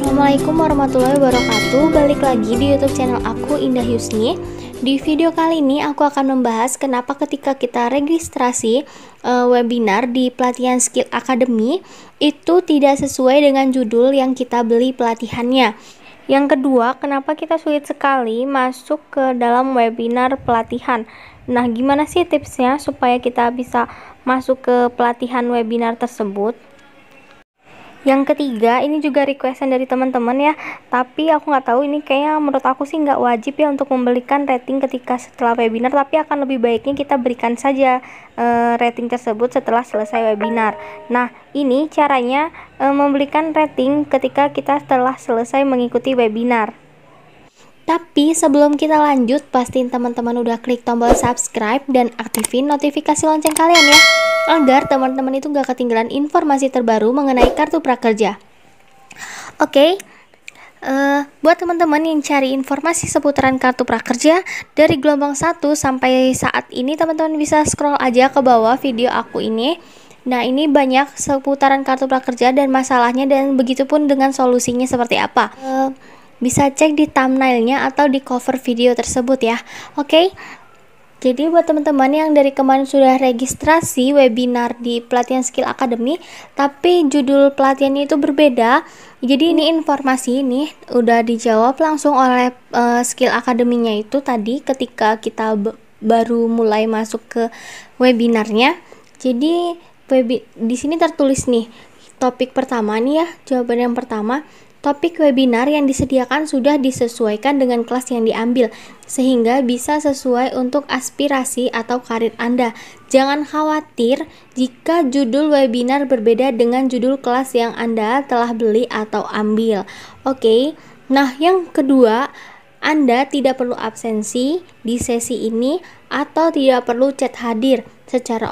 Assalamualaikum warahmatullahi wabarakatuh. Balik lagi di YouTube channel aku, Indah Yusni. Di video kali ini aku akan membahas kenapa ketika kita registrasi webinar di pelatihan Skill Academy itu tidak sesuai dengan judul yang kita beli pelatihannya. Yang kedua, kenapa kita sulit sekali masuk ke dalam webinar pelatihan. Nah, gimana sih tipsnya supaya kita bisa masuk ke pelatihan webinar tersebut? Yang ketiga, ini juga requestan dari teman-teman ya, tapi aku nggak tahu, ini kayaknya menurut aku sih nggak wajib ya untuk memberikan rating ketika setelah webinar, tapi akan lebih baiknya kita berikan saja rating tersebut setelah selesai webinar. Nah, ini caranya memberikan rating ketika kita telah selesai mengikuti webinar. Tapi sebelum kita lanjut, pastiin teman-teman udah klik tombol subscribe dan aktifin notifikasi lonceng kalian ya, agar teman-teman itu gak ketinggalan informasi terbaru mengenai kartu prakerja. Oke, buat teman-teman yang cari informasi seputaran kartu prakerja dari gelombang 1 sampai saat ini, teman-teman bisa scroll aja ke bawah video aku ini. Nah, ini banyak seputaran kartu prakerja dan masalahnya, dan begitupun dengan solusinya seperti apa. Bisa cek di thumbnailnya atau di cover video tersebut ya. Oke. Jadi buat teman-teman yang dari kemarin sudah registrasi webinar di pelatihan Skill Academy, tapi judul pelatihannya itu berbeda. Jadi ini informasi ini udah dijawab langsung oleh Skill Academy-nya itu tadi ketika kita baru mulai masuk ke webinarnya. Jadi di sini tertulis nih, topik pertama nih ya, jawaban yang pertama. Topik webinar yang disediakan sudah disesuaikan dengan kelas yang diambil, sehingga bisa sesuai untuk aspirasi atau karir Anda. Jangan khawatir jika judul webinar berbeda dengan judul kelas yang Anda telah beli atau ambil. Oke, nah yang kedua, Anda tidak perlu absensi di sesi ini atau tidak perlu chat hadir secara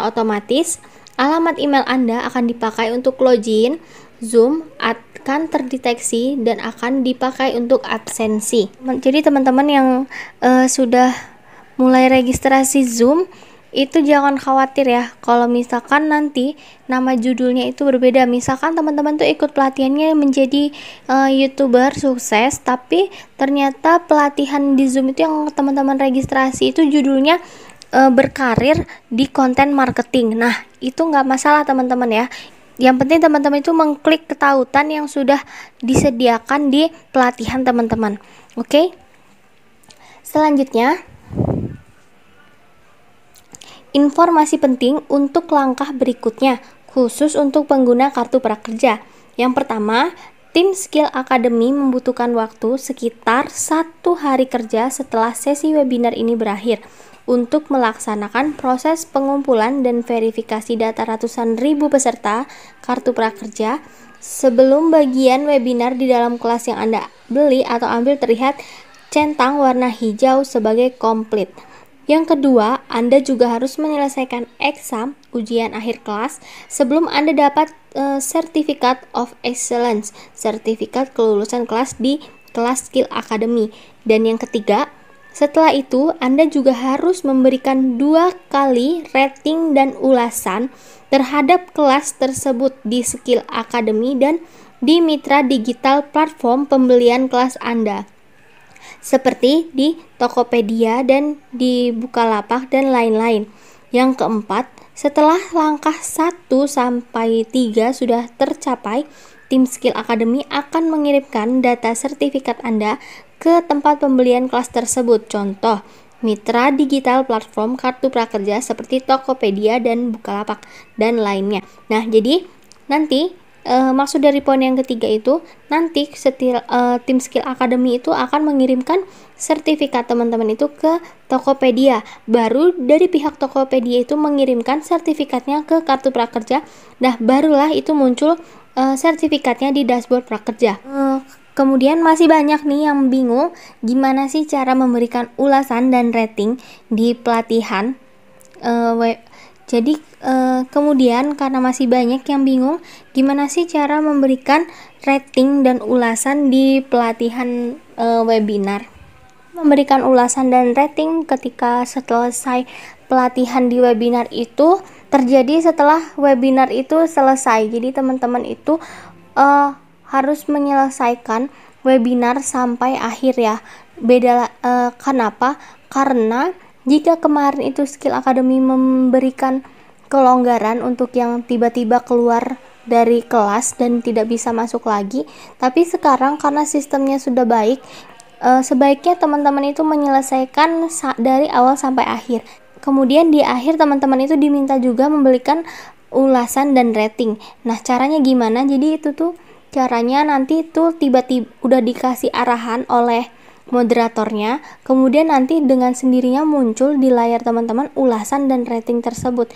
otomatis. Alamat email Anda akan dipakai untuk login Zoom, akan terdeteksi dan akan dipakai untuk absensi. Jadi teman-teman yang sudah mulai registrasi Zoom itu jangan khawatir ya kalau misalkan nanti nama judulnya itu berbeda. Misalkan teman-teman tuh ikut pelatihannya menjadi YouTuber sukses, tapi ternyata pelatihan di Zoom itu yang teman-teman registrasi itu judulnya berkarir di konten marketing. Nah, itu nggak masalah teman-teman ya. Yang penting teman-teman itu mengklik ketautan yang sudah disediakan di pelatihan teman-teman. Oke. Selanjutnya, informasi penting untuk langkah berikutnya, khusus untuk pengguna kartu prakerja. Yang pertama, tim Skill Academy membutuhkan waktu sekitar 1 hari kerja setelah sesi webinar ini berakhir untuk melaksanakan proses pengumpulan dan verifikasi data ratusan ribu peserta kartu prakerja sebelum bagian webinar di dalam kelas yang Anda beli atau ambil terlihat centang warna hijau sebagai komplit. Yang kedua, Anda juga harus menyelesaikan exam ujian akhir kelas sebelum Anda dapat Certificate of Excellence, sertifikat kelulusan kelas di kelas Skill Academy. Dan yang ketiga, setelah itu, Anda juga harus memberikan 2 kali rating dan ulasan terhadap kelas tersebut di Skill Academy dan di mitra digital platform pembelian kelas Anda, seperti di Tokopedia dan di Bukalapak dan lain-lain. Yang keempat, setelah langkah 1 sampai 3 sudah tercapai, tim Skill Academy akan mengirimkan data sertifikat Anda ke tempat pembelian kelas tersebut. Contoh, mitra digital platform kartu prakerja seperti Tokopedia dan Bukalapak dan lainnya. Nah, jadi nanti maksud dari poin yang ketiga itu, nanti tim Skill Academy itu akan mengirimkan sertifikat teman-teman itu ke Tokopedia. Baru dari pihak Tokopedia itu mengirimkan sertifikatnya ke kartu prakerja. Nah, barulah itu muncul sertifikatnya di dashboard prakerja. Kemudian masih banyak nih yang bingung gimana sih cara memberikan ulasan dan rating di pelatihan. Jadi kemudian karena masih banyak yang bingung gimana sih cara memberikan rating dan ulasan di pelatihan webinar. Memberikan ulasan dan rating ketika selesai pelatihan di webinar itu terjadi setelah webinar itu selesai. Jadi teman-teman itu harus menyelesaikan webinar sampai akhir ya. Kenapa? Karena jika kemarin itu Skill Academy memberikan kelonggaran untuk yang tiba-tiba keluar dari kelas dan tidak bisa masuk lagi, tapi sekarang karena sistemnya sudah baik, sebaiknya teman-teman itu menyelesaikan dari awal sampai akhir. Kemudian di akhir teman-teman itu diminta juga memberikan ulasan dan rating. Nah, caranya gimana? Jadi itu tuh caranya nanti tuh tiba-tiba udah dikasih arahan oleh moderatornya, kemudian nanti dengan sendirinya muncul di layar teman-teman ulasan dan rating tersebut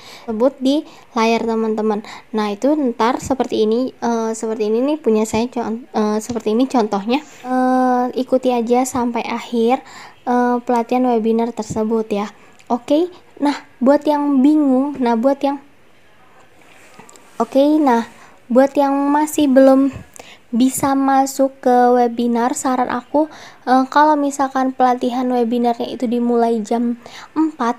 di layar teman-teman. Nah, itu ntar seperti ini nih punya saya seperti ini contohnya. Ikuti aja sampai akhir pelatihan webinar tersebut ya. Oke. Nah, buat yang bingung, buat yang masih belum bisa masuk ke webinar, saran aku kalau misalkan pelatihan webinarnya itu dimulai jam 4,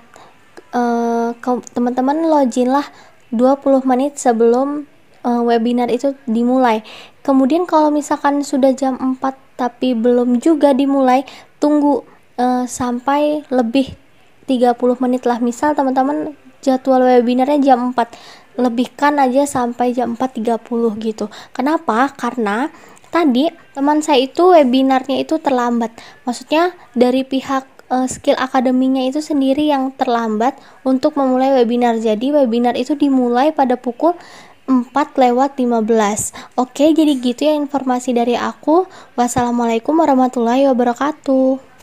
teman-teman login lah 20 menit sebelum webinar itu dimulai. Kemudian kalau misalkan sudah jam 4 tapi belum juga dimulai, tunggu sampai lebih 30 menit lah. Misal teman-teman jadwal webinarnya jam 4, lebihkan aja sampai jam 4.30 gitu. Kenapa? Karena tadi teman saya itu webinarnya itu terlambat. Maksudnya dari pihak Skill Academy-nya itu sendiri yang terlambat untuk memulai webinar. Jadi webinar itu dimulai pada pukul 4:15. Oke, jadi gitu ya informasi dari aku. Wassalamualaikum warahmatullahi wabarakatuh.